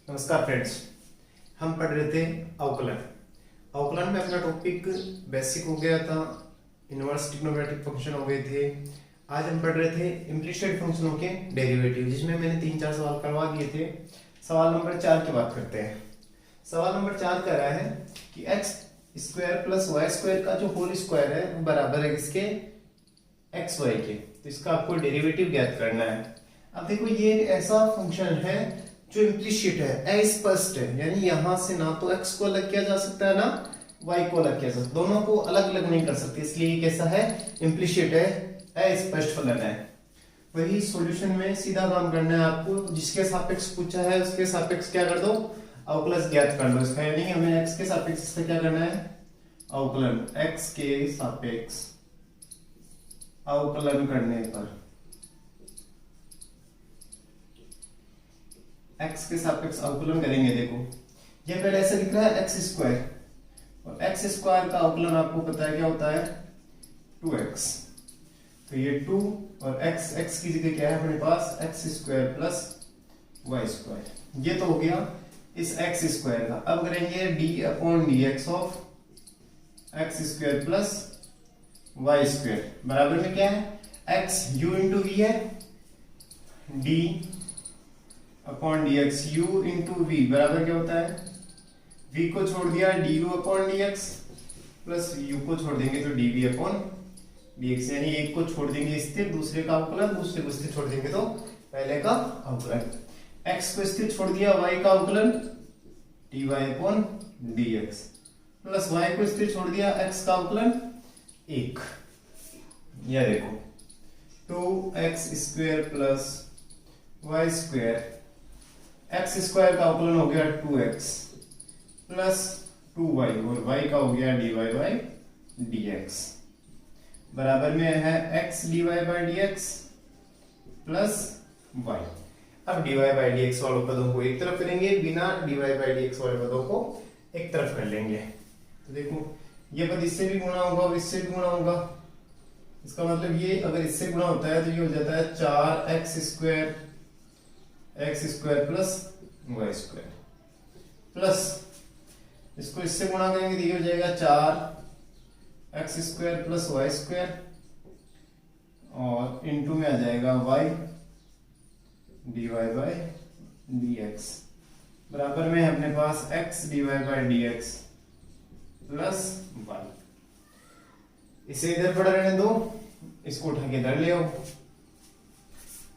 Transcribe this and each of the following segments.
नमस्कार फ्रेंड्स। हम पढ़ रहे थे अवकलन। अवकलन में अपना टॉपिक बेसिक हो गया था, इनवर्स ट्रिग्नोमेट्रिक फंक्शन हो गए थे। आज हम पढ़ रहे थे इम्प्लिसिट फंक्शनों के डेरिवेटिव, जिसमें मैंने 3-4 सवाल करवा दिए थे। सवाल नंबर 4 की बात करते हैं। सवाल नंबर 4 कह रहा है कि x square plus y square का जो होल स्क्वायर है वो बराबर है किसके, एक्स वाई के। तो इसका आपको डेरिवेटिव ज्ञात करना है। अब देखो, ये ऐसा फंक्शन है जो इम्प्लिसिट है, अस्पष्ट है, यानी यहां से ना तो x को अलग किया जा सकता है ना y को अलग किया जा सकता है, दोनों को अलग अलग नहीं कर सकते, इसलिए ये कैसा है, इम्प्लिसिट है, अस्पष्ट फलन है। वही सॉल्यूशन में सीधा काम करना है आपको, जिसके सापेक्ष पूछा है उसके सापेक्ष क्या कर दो, अवकलन ज्ञात कर दो इसका, यानी हमें x के सापेक्ष से क्या करना है, अवकलन, x के सापेक्ष अवकलन करने पर x के सापेक्ष अवकलन करेंगे। देखो, ये पहले ऐसे लिख रहा है एक्स स्क्वायर, और एक्स स्क्वायर का अवकलन आपको पता है क्या होता है, 2x। तो ये 2 और x की जगह क्या है अपने पास, x square plus y square. ये तो हो गया इस एक्स स्क्वायर का। अब करेंगे d/dx of x square plus y square बराबर में क्या है, x u इंटू वी है, d/dx u इंटू वी बराबर क्या होता है, v को छोड़ दिया du/dx प्लस u को छोड़ देंगे तो dv/dx, यानी एक को छोड़ देंगे स्थिर, दूसरे का अवकलन, दूसरे को स्थिर छोड़ देंगे तो पहले का अवकलन। x को स्थिर छोड़ दिया, y का अवकलन dy/dx प्लस y को स्थिर छोड़ दिया, x का अवकलन 1। यह देखो 2x square plus y square, x square का अवकलन हो गया 2x प्लस 2y और y का हो गया dy/dx बराबर में है x dy/dx प्लस y। अब dy/dx वालों पदों को एक तरफ करेंगे, बिना dy/dx वाले पदों को एक तरफ कर लेंगे। तो देखो, ये पद इससे भी गुणा होगा और इससे भी गुणा होगा, इसका मतलब ये अगर इससे गुणा होता है तो ये हो जाता है 4x square plus y square, plus इसको इससे गुणा करेंगे तो ये हो जाएगा 4x square plus y square, और इनटू में आ जाएगा y dy/dx बराबर में है अपने पास x dy/dx प्लस y। इसे इधर पड़ा रहने दो, इसको उठा के इधर ले आओ।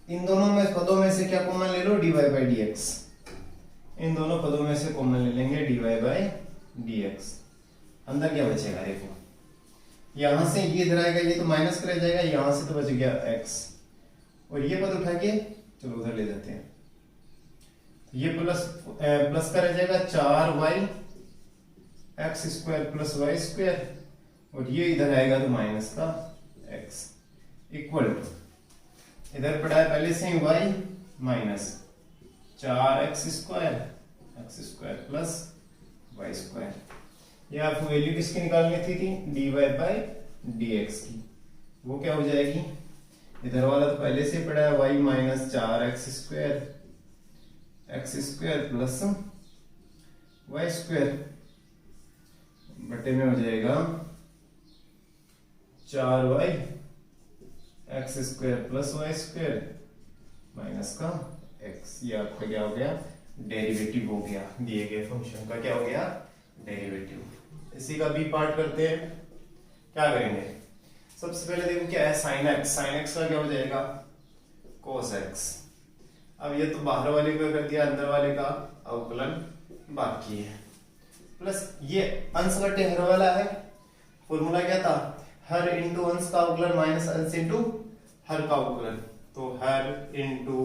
इन दोनों में पदों में से क्या कॉमन ले लो, dy/dx। इन दोनों पदों में से कॉमन ले लेंगे dy/dx। अंदर क्या बचेगा, देखो यहां से ये इधर आएगा, ये तो माइनस कर जाएगा, यहां से तो बच गया x, और ये पद उठा के चलो उधर ले जाते हैं, ये प्लस का रह जाएगा 4y x square plus y square, और ये इधर आएगा तो माइनस का x इक्वल टू, इधर पड़ा है पहले से ही y minus 4x square plus y square. ये आपको वैल्यू किसकी निकालनी थी dy/dx की, वो क्या हो जाएगी, इधर वाला तो पहले से पड़ा है y minus 4x square plus y square बटे में हो जाएगा 4y x square plus y square minus का x। ये आपका क्या हो गया, डेरिवेटिव हो गया, दिए गए फंक्शन का क्या हो गया, डेरिवेटिव। इसी का बी पार्ट करते हैं। क्या करेंगे, सबसे पहले देखो क्या है, साइन एक्स का क्या हो जाएगा, cos x। अब ये तो बाहर वाले को कर दिया, अंदर वाले का अवकलन बाकी है, प्लस ये अंश बटे हर वाला है। फॉर्मूला क्या था, हर इंटू अंश का अवकलन माइनस अंश इंटू हर का अवकलन, तो हर इंटू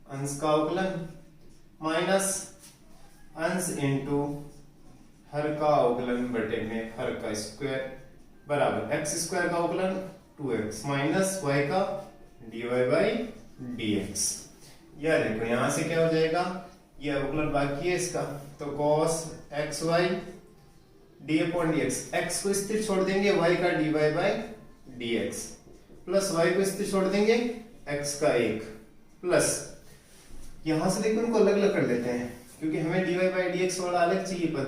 अंश का अवकलन माइनस अंश इंटू हर का अवकलन बटे में हर का स्क्वायर बराबर एक्स स्क्वायर का अवकलन 2x माइनस y का dy/dx। यह देखो यहां से क्या हो जाएगा, ये अवकलन बाकी है इसका, तो cos xy d/dx, x को स्थिर छोड़ देंगे, y का dy/dx प्लस y को स्थिर छोड़ देंगे, x का 1 प्लस, यहां से देखो इनको अलग अलग कर लेते हैं, क्योंकि हमें dy बाई dx वाला अलग चाहिए पद।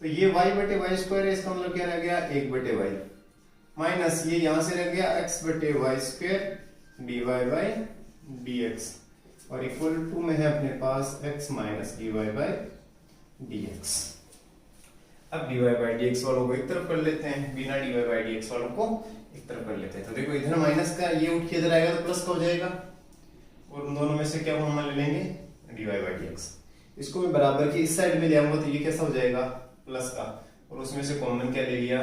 तो ये y बटे वाई स्क्वायर है, इसका मतलब क्या रह गया 1 बटे वाई, माइनस ये यहां से रह गया x बटे y square dy by dx, और इक्वल टू में है अपने पास x minus dy by dx। अब dy बाई dx वालों को एक तरफ कर लेते हैं, बिना dy बाई dx वालों को एक तरफ कर लेते हैं। तो देखो इधर माइनस का ये उठ के इधर आएगा तो प्लस का हो जाएगा, और उन दोनों में से क्या कॉमन ले लेंगे dy बाई dx। इसको मैं बराबर की इस साइड में ले आऊंगा तो ये कैसा हो जाएगा प्लस का, और उसमें से कॉमन क्या ले लिया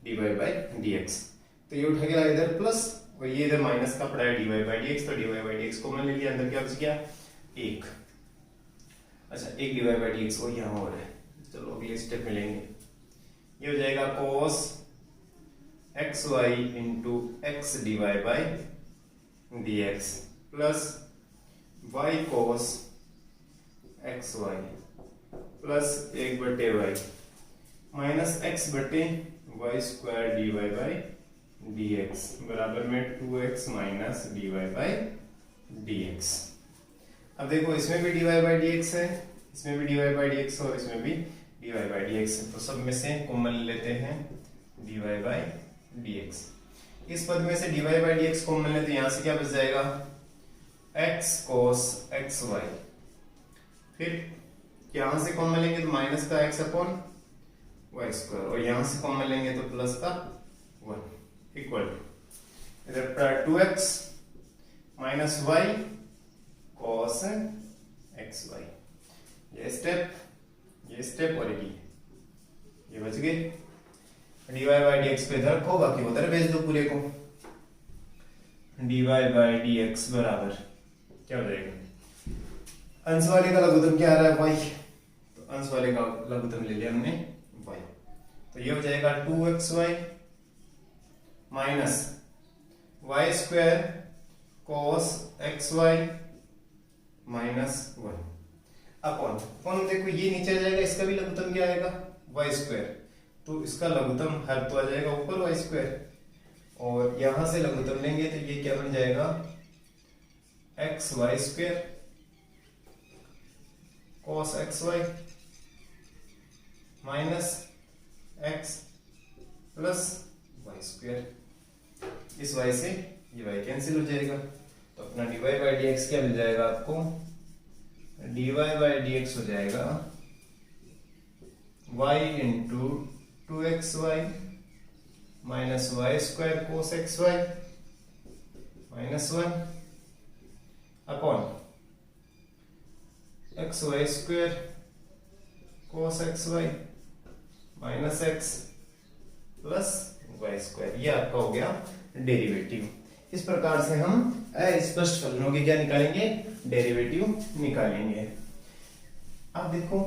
dy बाई dx। तो ये उठ गया इधर प्लस, और ये इधर माइनस का पड़ा है dy बाई dx, तो dy बाई dx कॉमन ले लिया, अंदर क्या बच गया 1। अच्छा, 1 dy बाई dx वो यहाँ हो रहा है। चलो अगले स्टेप में लेंगे, ये हो जाएगा cos xy into x dy by dx plus y cos xy plus 1 बटे y माइनस x बटे y square dy by dx बराबर में 2x minus dy by dx। अब देखो इसमें भी dy बाई dx है, इसमें भी dy बाई dx और इसमें भी dy बाई dx है, तो सब में से कॉमन लेते हैं dy बाई dx। इस पद में से dy बाई dx कॉमन लेते हैं, यहां से क्या बच जाएगा x cos xy, फिर यहां से कॉमन लेंगे तो माइनस का x अपॉन वाई स्क्वायर, और यहां से कॉमन लेंगे तो प्लस का 1 इक्वल टू इधर पर 2x minus y cos xy। ये स्टेप और ये बच गए। dy बाई dx पे इधर रखो, बाकी उधर भेज दो पूरे को। dy बाई dx बराबर क्या हो जाएगा, अंश वाले का लघुत्तम क्या आ रहा है y, तो अंश वाले का लघुत्तम ले लिया हमने y, तो ये हो जाएगा 2xy minus y square cos xy minus 1 upon कौन, देखो ये नीचे आ जाएगा, इसका भी लघुत्तम क्या आएगा वाई स्क्वायर, तो इसका लघुत्तम हर तो आ जाएगा ऊपर वाई स्क्वायर, और यहां से लघुत्तम लेंगे तो ये क्या बन जाएगा x y square cos xy minus x plus y square. इस y से ये y कैंसिल हो जाएगा, तो अपना dy बाई dx क्या मिल जाएगा आपको, dy बाई dx हो जाएगा y into 2xy minus y square cos xy minus 1 upon x y square cos xy minus x plus y square. ये आपका हो गया डेरिवेटिव। इस प्रकार से हम अस्पष्ट फलनों के क्या निकालेंगे, डेरिवेटिव निकालेंगे। अब देखो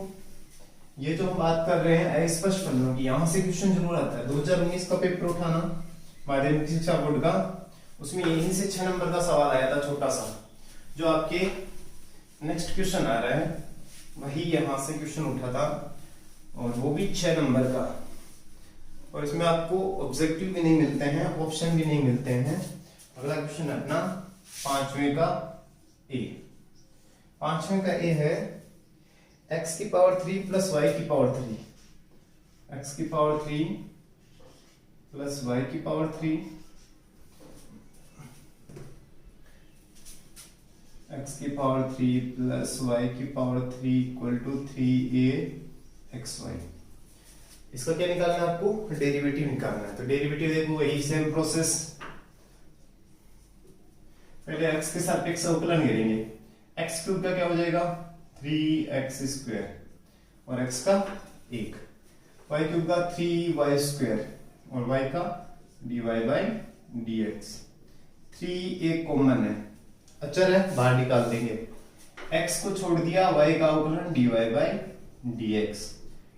ये जो हम बात कर रहे हैं अस्पष्ट फलनों की, यहां से क्वेश्चन जरूर आता है। 2019 का पेपर उठाना माध्यमिक शिक्षा बोर्ड का, उसमें यहीं से 6 नंबर का सवाल आया था छोटा सा, जो आपके नेक्स्ट क्वेश्चन आ रहा है वही यहां से क्वेश्चन उठा था, और वो भी 6 नंबर का, और इसमें आपको ऑब्जेक्टिव भी नहीं मिलते हैं, ऑप्शन भी नहीं मिलते हैं। अगला क्वेश्चन अपना 5वें का ए। 5वें का ए है x की पावर 3 प्लस y की पावर 3, x की पावर 3 प्लस y की पावर 3, x की पावर 3 प्लस y की पावर 3 इक्वल टू 3a(xy). इसका क्या निकालना है आपको, डेरिवेटिव निकालना है। तो डेरिवेटिव देखो वही सेम प्रोसेस, पहले x के सापेक्ष अवकलन करेंगे। x क्यूब का क्या हो जाएगा 3x स्क्वायर, और x का 1, y क्यूब का 3y स्क्वायर, और y का dy बाई dx। 3 एक कॉमन है, अचर है, बाहर निकाल देंगे। x को छोड़ दिया y का अवकलन dy by dx,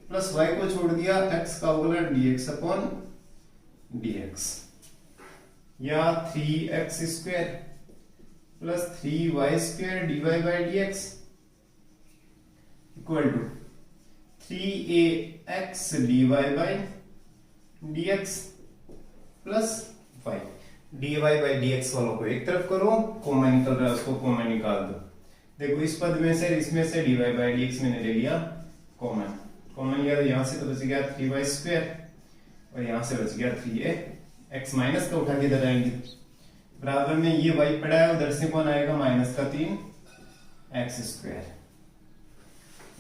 plus y को छोड़ दिया x का अवकलन dx अपॉन dx, या 3x square plus 3y square dy by dx equal to 3ax dy by dx plus y। dy by dx वालों को एक तरफ करो, कॉमन निकल रहा है उसको कॉमन निकाल दो, देखो इस पद में से इसमें से dy बाई dx मैंने ले लिया कॉमन लिया, तो यहाँ से तो बच गया 3y² और यहाँ से बच गया 3x माइनस का उठा के इधर आएंगे, बराबर में ये y पड़ा है, उधर से कौन आएगा माइनस का 3x²।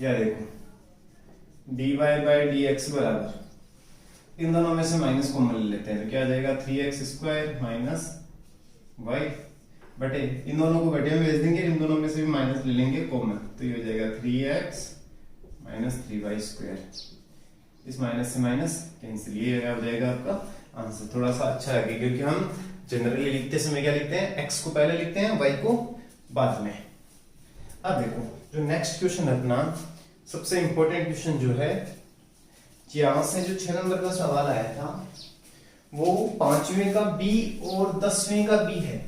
या देखो dy बाई dx बराबर, इन दोनों में से माइनस कॉमन ले लेते हैं तो क्या आ जाएगा 3x² माइनस y बटे, इन दोनों को बटे में भेज देंगे, इन दोनों में से भी माइनस ले लेंगे कॉमन, तो ये हो जाएगा 3x माइनस 3y²। इस माइनस से माइनस कैंसिल, ये हो जाएगा आपका आंसर। थोड़ा सा अच्छा है क्योंकि हम जनरली लिखते समय क्या लिखते हैं, x को पहले लिखते हैं y को बाद में। अब देखो जो नेक्स्ट क्वेश्चन है अपना, सबसे इंपॉर्टेंट क्वेश्चन जो है, यहां से जो 6 नंबर का सवाल आया था वो 5वें का b और 10वें का b है।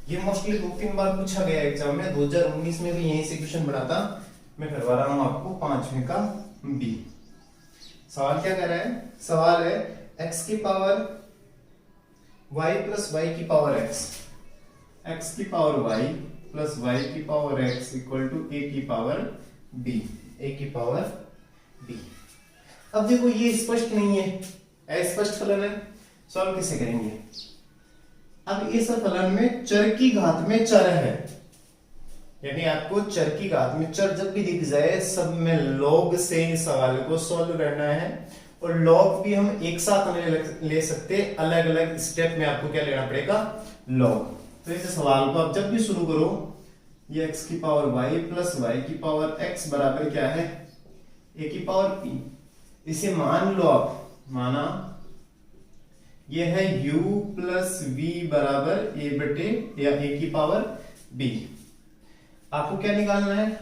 ये मोस्टली 2-3 बार पूछा गया एग्जाम में, 2019 में भी यहीं से क्वेश्चन बना था, मैं करवा रहा हूं आपको 5वें का b। सवाल क्या कर रहा है, सवाल है x की पावर y प्लस y की पावर x की पावर y प्लस y की power x equal to a की पावर b, अब देखो ये स्पष्ट नहीं है, अस्पष्ट फलन है, सॉल्व कैसे करेंगे। अब इस फलन में चर की घात में चर है, यानी आपको चर की घात में चर जब भी दिख जाए सब में लॉग से सवाल को सॉल्व करना है, और लॉग भी हम एक साथ नहीं ले सकते, अलग अलग स्टेप में आपको क्या लेना पड़ेगा, लॉग। तो इस सवाल को आप जब भी शुरू करो, ये x की पावर y प्लस y की पावर x बराबर क्या है, a की पावर p। इसे मान लो आप, माना ये है u प्लस v बराबर a बटे या a की पावर b। आपको क्या निकालना है,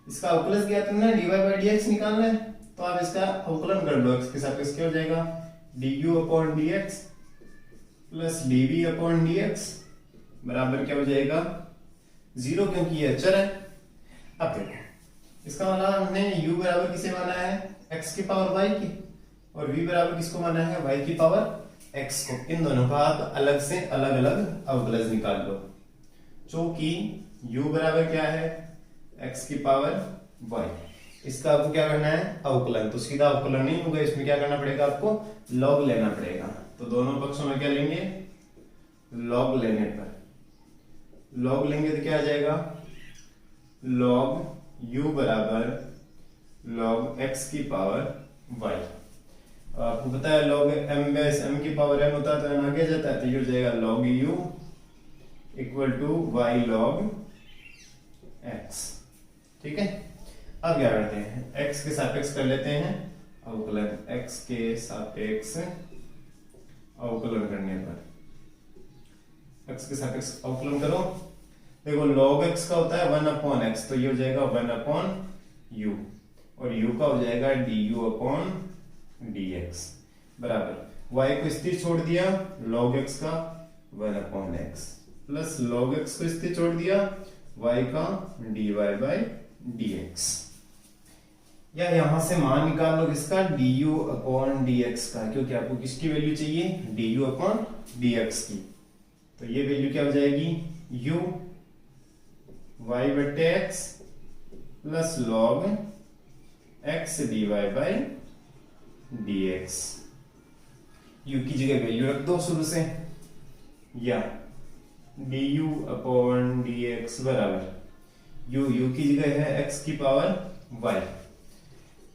इसका अवकलन किया तुमने, dy बाई dx निकालना है, तो आप इसका अवकलन कर लो, x के सापेक्ष क्या हो जाएगा, du upon dx plus dv upon dx बराबर क्या हो जाएगा 0, क्योंकि ये अचर है। अब देखो इसका मतलब हमने u बराबर किसे माना है, x की पावर y की, और v बराबर किसको माना है, y की पावर x को। इन दोनों का आप अलग से अलग अलग अवकलन निकाल लो, चूंकि u बराबर क्या है, x की पावर y, इसका आपको क्या करना है अवकलन, तो सीधा अवकलन नहीं होगा, इसमें क्या करना पड़ेगा, आपको लॉग लेना पड़ेगा। तो दोनों पक्षों में क्या लेंगे, लॉग लेने पर, लॉग लेंगे तो क्या आ जाएगा, लॉग u बराबर लॉग x की पावर y। आपको पता है लॉग m की पावर n होता है तो n आगे जाता है, तो ये हो जाएगा log u equal to y log x। ठीक है, अब क्या करते हैं, x के सापेक्ष कर लेते हैं अवकलन, x के सापेक्ष अवकलन करने पर, x के सापेक्ष अवकलन करो, देखो log x का होता है 1/x, तो ये हो जाएगा 1/u, और u का हो जाएगा du अपॉन dx बराबर y को स्थिर छोड़ दिया log x का 1/x प्लस log x को स्थिर छोड़ दिया y का dy बाई dx। या यहां से मान निकाल लो किसका, du अपॉन dx का, क्योंकि आपको किसकी वैल्यू चाहिए, du अपॉन dx की। तो ये वैल्यू क्या हो जाएगी, u y बटे x plus log x dy by dx। u की जगह वैल्यू रख दो शुरू से, या du अपॉन dx बराबर u की जगह है x की पावर y,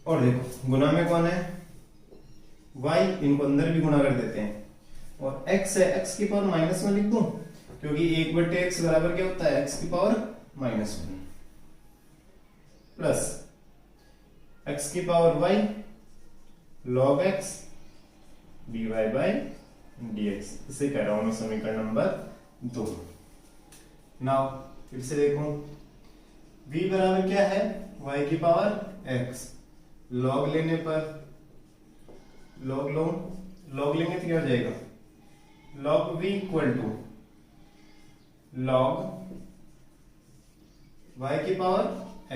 और देखो गुना में कौन है, y, इनको अंदर भी गुना कर देते हैं, और x है, x की पावर माइनस में लिख दूं, क्योंकि 1/x बराबर क्या होता है, x की पावर -1 प्लस x की power y log x dy by dx। इसे कह रहा हूं मैं समीकरण नंबर 2। नाउ फिर से देखो, v बराबर क्या है, y की पावर x, log लेने पर log लेंगे तो क्या हो जाएगा, log v equal to log y की पावर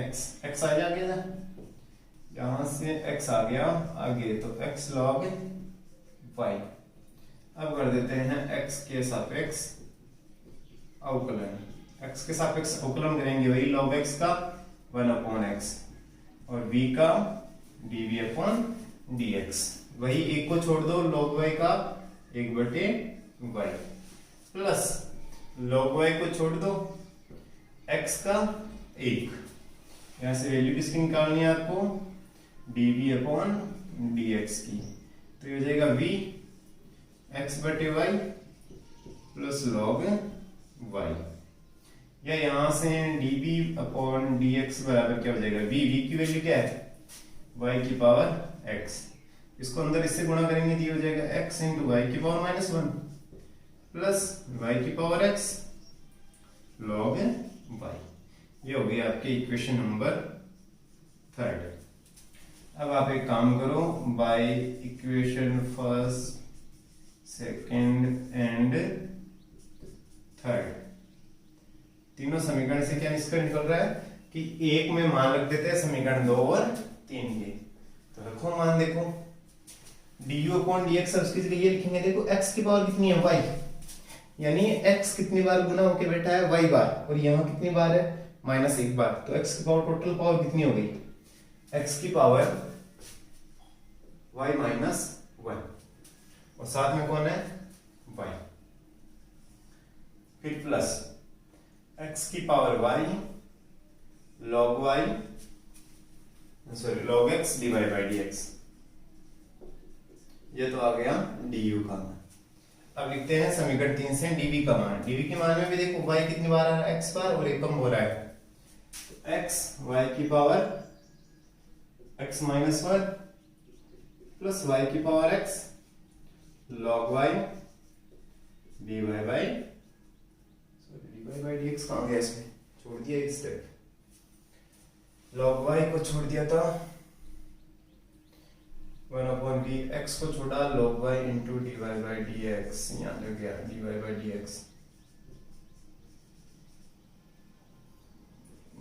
x आ गया, यहां से x आ गया आगे, तो x log y। अब कर देते हैं x के सापेक्ष अवकलन, x के सापेक्ष अवकलन करेंगे वही log x का 1/x और v का dv अपॉन dx, वही एक को छोड़ दो log y का 1/y प्लस log y को छोड़ दो x का 1, यहां से वैल्यू किसकी निकालनी है आपको, dv अपॉन dx की, तो ये हो जाएगा v x/y plus log y, या यहां से dv अपॉन dx बराबर क्या हो जाएगा, v की वैल्यू क्या है y की पावर x, इसको अंदर इससे गुणा करेंगे तो ये हो जाएगा x इंटू y की पावर -1 प्लस y की पावर x log y, ये हो गई आपकी इक्वेशन नंबर 3। अब आप एक काम करो, by equation first, second and third, तीनों समीकरण से क्या निष्कर्ष निकल रहा है कि एक में मान रख देते हैं समीकरण 2 और 3 के, तो रखो मान, देखो du अपॉन dx उसकी जगह ये लिखेंगे, देखो x की पावर कितनी है y, यानी x कितनी बार गुना होके बैठा है y बार, और यहाँ कितनी बार है -1 बार, तो x की पावर टोटल पावर कितनी हो गई, x की पावर y -1 और साथ में कौन है y, फिर प्लस x की power y log y sorry log x dy by dx, ये तो आ गया du का मान। अब लिखते हैं समीकरण 3 से dv का मान, dv के मान में भी देखो y कितनी बार आ रहा है x बार और एक कम हो रहा है, x y की पावर x -1 प्लस y की power x log y dy by dx कहाँ गया, इसमें छोड़ दिया एक स्टेप, log y को छोड़ दिया था 1/dx को छोड़ा log y into dy by dx, यहाँ लग गया dy by dx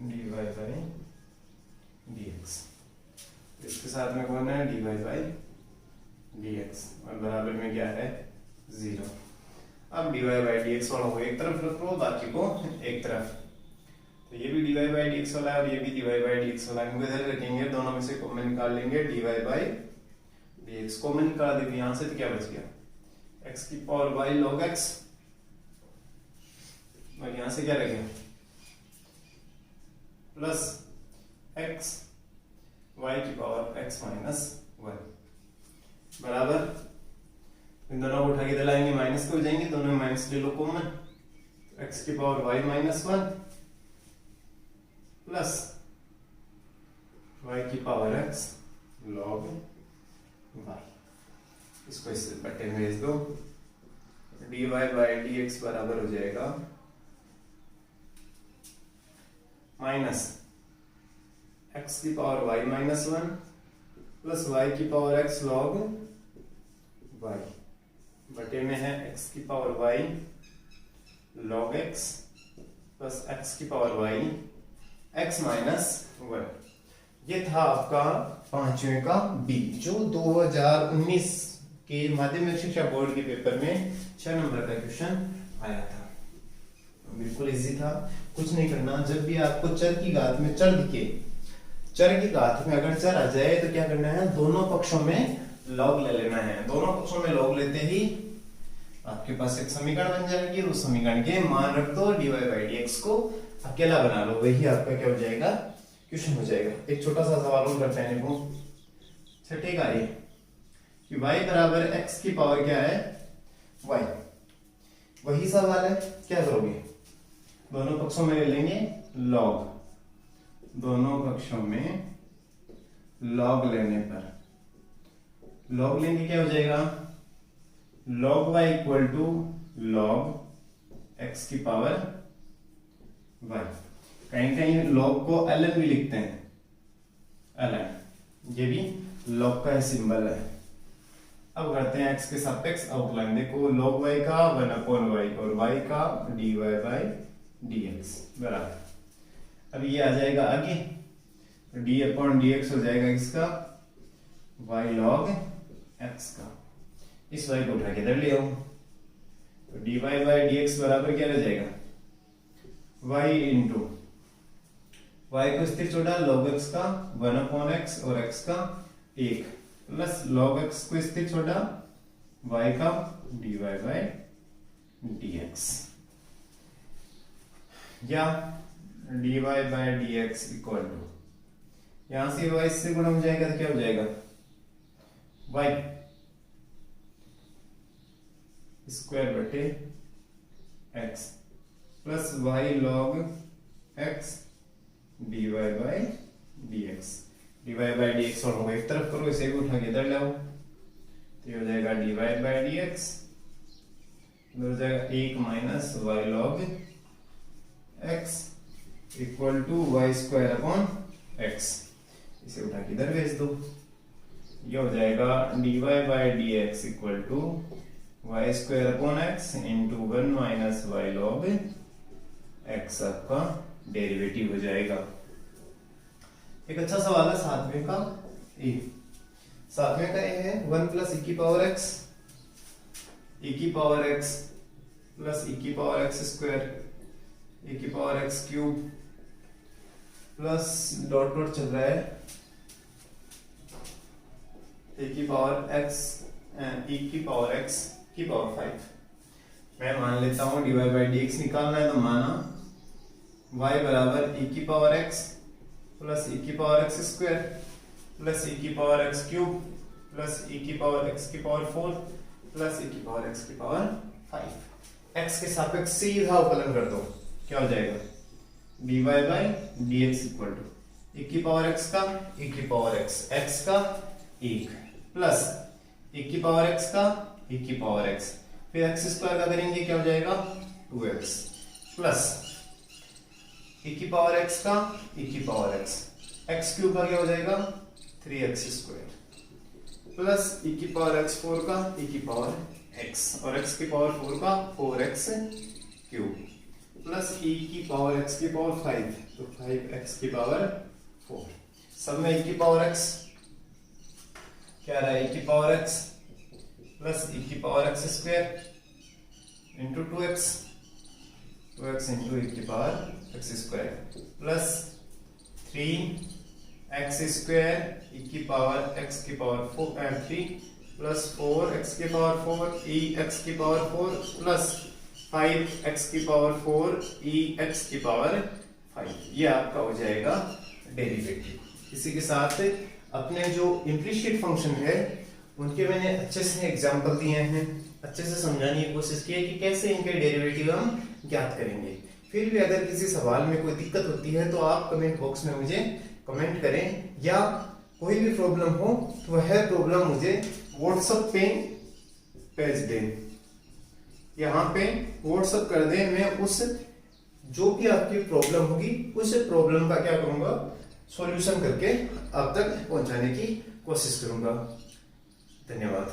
dy by dx, इसके साथ में कौन है dy by dx और बराबर में क्या है 0। अब dy by dx वाला को एक तरफ रखो, बाकी को एक तरफ, तो ये भी dy by dx वाला है और ये भी dy by dx वाला है, इनको इधर रखेंगे, दोनों में से कॉमन निकाल लेंगे, dy by dx कॉमन निकाल देंगे यहां से, तो क्या बच गया x की पावर y log x, और यहां से क्या रखेंगे प्लस x y की पावर x -1 बराबर, इन दोनों को उठा के इधर लाएंगे माइनस के हो जाएंगे, दोनों में माइनस ले लो कॉमन, x की पावर y -1 प्लस y की पावर x log y, इसको इस बट्टे में भेज दो, dy by dx बराबर हो जाएगा माइनस x की पावर y -1 प्लस y की पावर x log y, बटे में है x की power y log x plus x की पावर y x -1, ये था आपका पांचवें का बी, जो 2019 के माध्यमिक शिक्षा बोर्ड के पेपर में 6 नंबर का क्वेश्चन आया था, बिल्कुल इजी था, कुछ नहीं करना, जब भी आपको चर की घात में चर दिखे, चर की घात में अगर चर आ जाए तो क्या करना है, दोनों पक्षों में लॉग ले लेना है, दोनों पक्षों में लॉग लेते ही आपके पास एक समीकरण बन जाएगी, उस समीकरण के मान रख दो, dy by dx को अकेला बना लो, वही आपका क्या हो जाएगा क्वेश्चन हो जाएगा। एक छोटा सा सवाल और करते हैं, देखो छठे का ये कि y बराबर x की पावर क्या है y, वही सवाल है, क्या करोगे, दोनों पक्षों में ले लेंगे log, दोनों पक्षों में log लेने पर log लेंगे क्या हो जाएगा, log y equal to log x की पावर y, कहीं कहीं log को ln भी लिखते हैं, ln, ये भी log का सिंबल है। अब करते हैं x के सापेक्ष अवकलन, देखो log y का 1/y और y का dy by dx बराबर, अब ये आ जाएगा आगे, तो d अपॉन dx हो जाएगा इसका y log x का, इस y को उठा के इधर ले आओ, तो dy by dx बराबर क्या रह जाएगा y इंटू y को स्थिर छोड़ा log x का 1/x और x का 1 प्लस log x को स्थिर छोड़ा y का dy बाय dx या dy by dx equal to यहां से y से गुणा हो जाएगा तो क्या हो जाएगा y स्क्वायर बटे x plus y log x dy by dx dy by dx और एक तरफ करो इसे भी उठा के इधर लाओ तो ये हो जाएगा dy बाय dx इधर हो जाएगा 1 minus y log x equal to y square upon x इसे उठा के इधर भेज दो ये हो जाएगा dy by dx equal to y square upon x into 1 minus y log x आपका डेरिवेटिव हो जाएगा। एक अच्छा सवाल है सातवें का ए। सातवें का ए है 1 प्लस e की पावर x प्लस e की पावर x स्क्वायर e की power x cube plus dot dot चल रहा है e की पावर x e की पावर x की पावर 5। मैं मान लेता हूं dy बाई dx निकालना है तो माना y बराबर e की पावर x प्लस e की power x square plus e की power x cube plus e की पावर x की पावर 4 प्लस e की पावर x की पावर 5। x के सापेक्ष सीधा अवकलन कर दो क्या हो जाएगा dy by dx equal to e की पावर x का e की पावर x का 1 प्लस e की पावर x का e की पावर x फिर x स्क्वायर का करेंगे क्या हो जाएगा 2x प्लस e की पावर x का e की पावर x क्यूब का क्या हो जाएगा 3x स्क्वायर प्लस e की पावर x4 का e की पावर x और x की पावर 4 का 4x क्यूब प्लस e की पावर x की पावर 5 तो 5x की पावर 4 सब में e की पावर x क्या रहा है e की पावर x प्लस e की power x square into 2x into e की power x square plus 3x square e की पावर x की पावर 3 प्लस 4x की पावर 4 e x की पावर 4 प्लस 5x की पावर 4 e x की power 5 ये आपका हो जाएगा डेरिवेटिव। इसी के साथ अपने जो इम्प्लिसिट फंक्शन है उनके मैंने अच्छे से एग्जांपल दिए हैं, अच्छे से समझाने की कोशिश की है कि कैसे इनके डेरिवेटिव हम ज्ञात करेंगे। फिर भी अगर किसी सवाल में कोई दिक्कत होती है तो आप कमेंट बॉक्स में मुझे कमेंट करें या कोई भी प्रॉब्लम हो तो वह प्रॉब्लम मुझे व्हाट्सएप पे भेज दें, यहाँ पे व्हाट्सएप कर दें। मैं उस जो भी आपकी प्रॉब्लम होगी उस प्रॉब्लम का क्या करूंगा सॉल्यूशन करके आप तक पहुंचाने की कोशिश करूंगा। धन्यवाद।